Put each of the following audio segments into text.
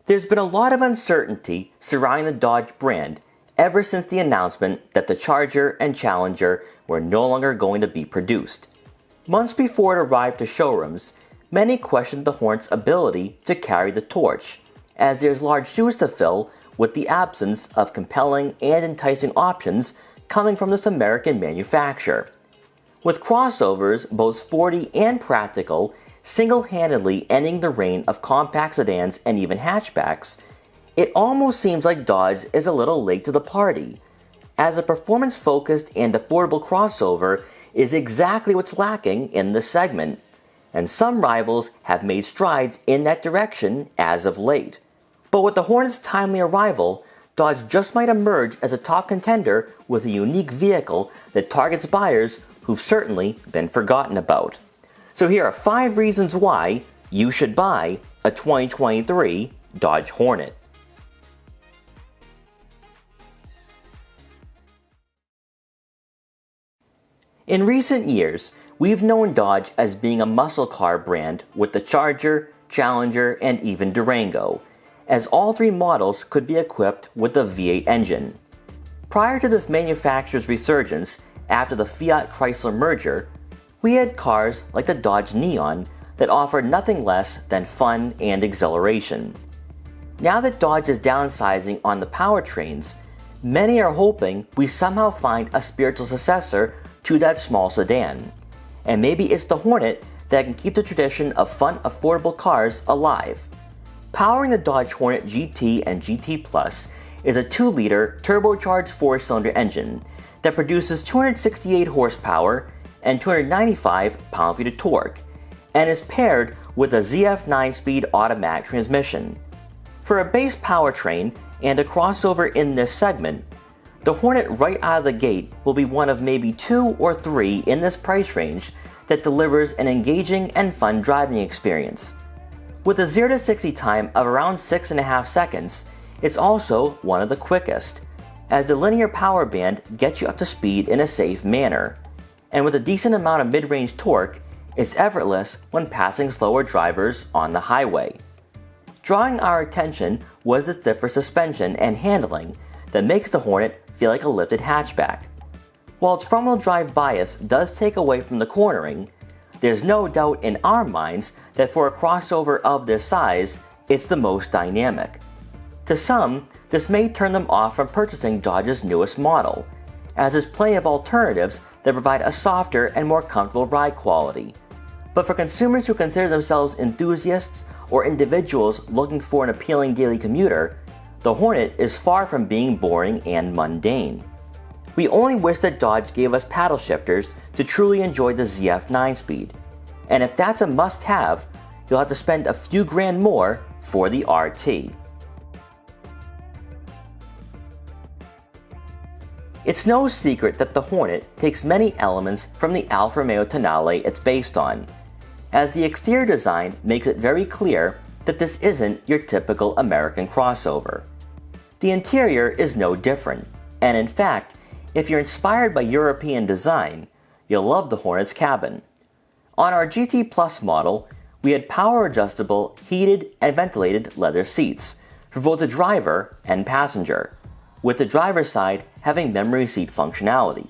There's been a lot of uncertainty surrounding the Dodge brand ever since the announcement that the Charger and Challenger were no longer going to be produced. Months before it arrived to showrooms, many questioned the Hornet's ability to carry the torch, as there's large shoes to fill with the absence of compelling and enticing options coming from this American manufacturer. With crossovers, both sporty and practical, single-handedly ending the reign of compact sedans and even hatchbacks, it almost seems like Dodge is a little late to the party, as a performance-focused and affordable crossover is exactly what's lacking in this segment, and some rivals have made strides in that direction as of late. But with the Hornet's timely arrival, Dodge just might emerge as a top contender with a unique vehicle that targets buyers who've certainly been forgotten about. So here are 5 reasons why you should buy a 2023 Dodge Hornet. In recent years, we've known Dodge as being a muscle car brand with the Charger, Challenger, and even Durango, as all 3 models could be equipped with a V8 engine. Prior to this manufacturer's resurgence after the Fiat-Chrysler merger, we had cars like the Dodge Neon that offered nothing less than fun and exhilaration. Now that Dodge is downsizing on the powertrains, many are hoping we somehow find a spiritual successor to that small sedan. And maybe it's the Hornet that can keep the tradition of fun, affordable cars alive. Powering the Dodge Hornet GT and GT Plus is a 2-liter turbocharged 4-cylinder engine that produces 268 horsepower and 295 pound-feet of torque, and is paired with a ZF 9-speed automatic transmission. For a base powertrain and a crossover in this segment, the Hornet right out of the gate will be one of maybe 2 or 3 in this price range that delivers an engaging and fun driving experience. With a 0 to 60 time of around 6.5 seconds, it's also one of the quickest, as the linear power band gets you up to speed in a safe manner. And with a decent amount of mid-range torque, it's effortless when passing slower drivers on the highway. Drawing our attention was the stiffer suspension and handling that makes the Hornet feel like a lifted hatchback. While its front-wheel drive bias does take away from the cornering, there's no doubt in our minds that for a crossover of this size, it's the most dynamic. To some, this may turn them off from purchasing Dodge's newest model, as there's plenty of alternatives that provide a softer and more comfortable ride quality. But for consumers who consider themselves enthusiasts or individuals looking for an appealing daily commuter, the Hornet is far from being boring and mundane. We only wish that Dodge gave us paddle shifters to truly enjoy the ZF 9-speed. And if that's a must-have, you'll have to spend a few grand more for the RT. It's no secret that the Hornet takes many elements from the Alfa Romeo Tonale it's based on, as the exterior design makes it very clear that this isn't your typical American crossover. The interior is no different, and in fact, if you're inspired by European design, you'll love the Hornet's cabin. On our GT Plus model, we had power-adjustable, heated, and ventilated leather seats for both the driver and passenger, with the driver's side having memory seat functionality.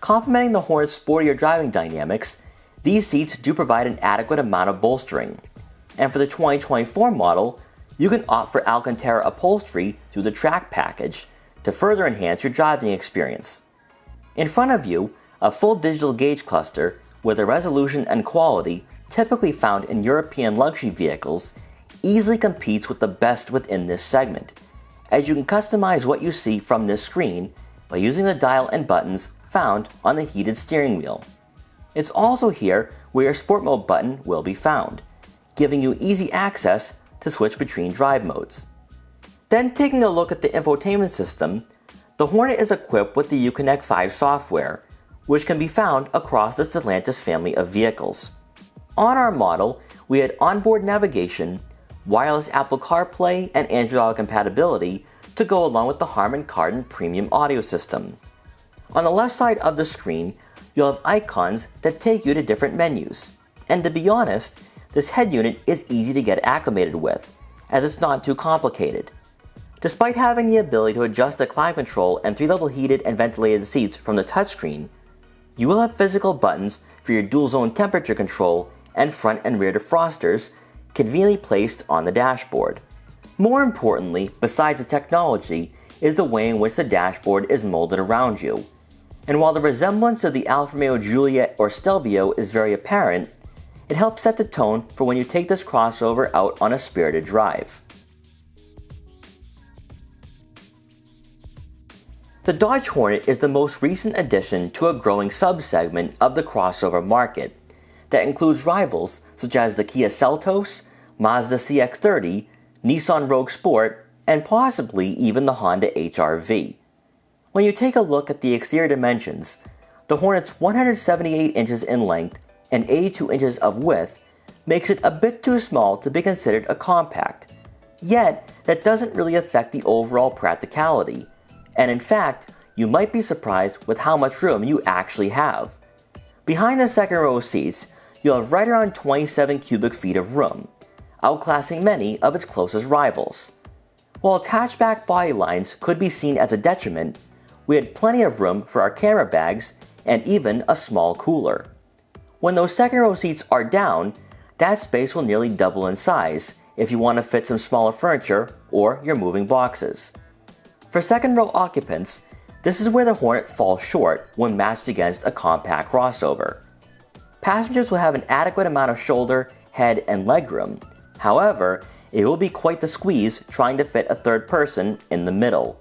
Complementing the Hornet's sportier driving dynamics, these seats do provide an adequate amount of bolstering. And for the 2024 model, you can opt for Alcantara upholstery through the Track package to further enhance your driving experience. In front of you, a full digital gauge cluster with a resolution and quality typically found in European luxury vehicles easily competes with the best within this segment, as you can customize what you see from this screen by using the dial and buttons found on the heated steering wheel. It's also here where your Sport Mode button will be found, giving you easy access to switch between drive modes. Then taking a look at the infotainment system, the Hornet is equipped with the Uconnect 5 software, which can be found across the Stellantis family of vehicles. On our model, we had onboard navigation, wireless Apple CarPlay and Android Auto compatibility to go along with the Harman Kardon premium audio system. On the left side of the screen, you'll have icons that take you to different menus. And to be honest, this head unit is easy to get acclimated with, as it's not too complicated. Despite having the ability to adjust the climate control and 3-level heated and ventilated seats from the touchscreen, you will have physical buttons for your dual-zone temperature control and front and rear defrosters conveniently placed on the dashboard. More importantly, besides the technology, is the way in which the dashboard is molded around you. And while the resemblance to the Alfa Romeo Giulia or Stelvio is very apparent, it helps set the tone for when you take this crossover out on a spirited drive. The Dodge Hornet is the most recent addition to a growing subsegment of the crossover market that includes rivals such as the Kia Seltos, Mazda CX-30, Nissan Rogue Sport, and possibly even the Honda HR-V. When you take a look at the exterior dimensions, the Hornet's 178 inches in length and 82 inches of width makes it a bit too small to be considered a compact. Yet, that doesn't really affect the overall practicality. And in fact, you might be surprised with how much room you actually have. Behind the second row seats, you'll have right around 27 cubic feet of room, outclassing many of its closest rivals. While attached back body lines could be seen as a detriment, we had plenty of room for our camera bags and even a small cooler. When those second row seats are down, that space will nearly double in size if you want to fit some smaller furniture or your moving boxes. For second row occupants, this is where the Hornet falls short when matched against a compact crossover. Passengers will have an adequate amount of shoulder, head, and legroom. However, it will be quite the squeeze trying to fit a third person in the middle.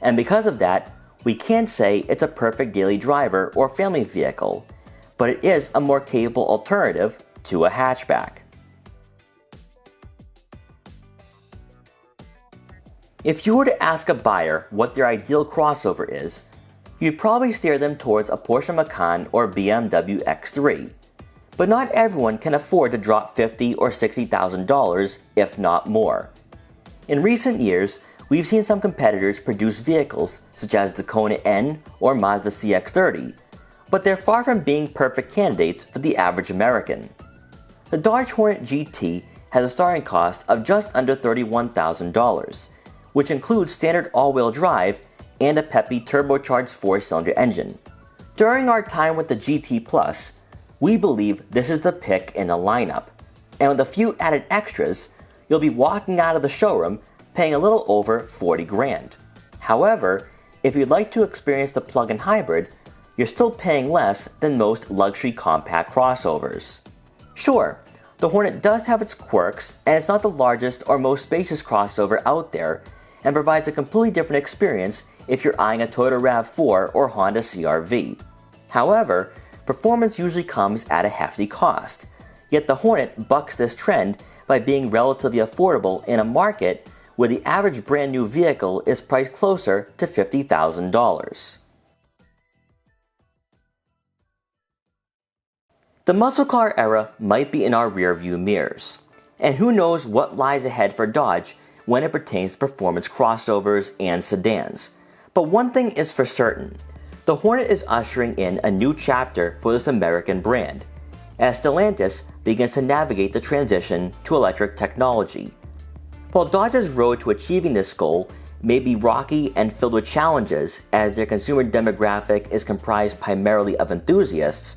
And because of that, we can't say it's a perfect daily driver or family vehicle, but it is a more capable alternative to a hatchback. If you were to ask a buyer what their ideal crossover is, you'd probably steer them towards a Porsche Macan or BMW X3. But not everyone can afford to drop $50,000 or $60,000, if not more. In recent years, we've seen some competitors produce vehicles such as the Kona N or Mazda CX-30, but they're far from being perfect candidates for the average American. The Dodge Hornet GT has a starting cost of just under $31,000, which includes standard all-wheel drive and a peppy turbocharged 4-cylinder engine. During our time with the GT Plus, we believe this is the pick in the lineup, and with a few added extras, you'll be walking out of the showroom paying a little over $40,000. However, if you'd like to experience the plug-in hybrid, you're still paying less than most luxury compact crossovers. Sure, the Hornet does have its quirks, and it's not the largest or most spacious crossover out there, and provides a completely different experience if you're eyeing a Toyota RAV4 or Honda CR-V. However, performance usually comes at a hefty cost, yet the Hornet bucks this trend by being relatively affordable in a market where the average brand new vehicle is priced closer to $50,000. The muscle car era might be in our rearview mirrors, and who knows what lies ahead for Dodge when it pertains to performance crossovers and sedans. But one thing is for certain, the Hornet is ushering in a new chapter for this American brand, as Stellantis begins to navigate the transition to electric technology. While Dodge's road to achieving this goal may be rocky and filled with challenges as their consumer demographic is comprised primarily of enthusiasts,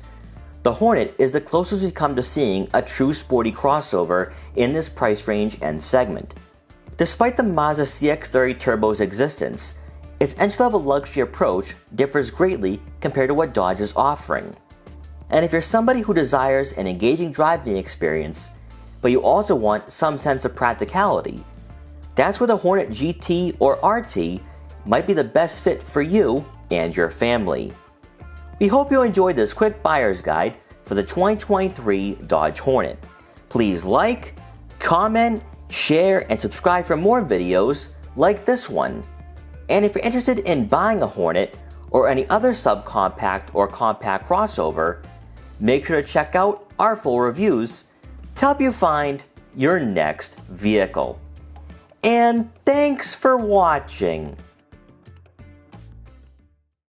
the Hornet is the closest we've come to seeing a true sporty crossover in this price range and segment. Despite the Mazda CX-30 Turbo's existence, its entry-level luxury approach differs greatly compared to what Dodge is offering. And if you're somebody who desires an engaging driving experience, but you also want some sense of practicality, that's where the Hornet GT or RT might be the best fit for you and your family. We hope you enjoyed this quick buyer's guide for the 2023 Dodge Hornet. Please like, comment, share, and subscribe for more videos like this one. And if you're interested in buying a Hornet or any other subcompact or compact crossover, make sure to check out our full reviews to help you find your next vehicle. And thanks for watching.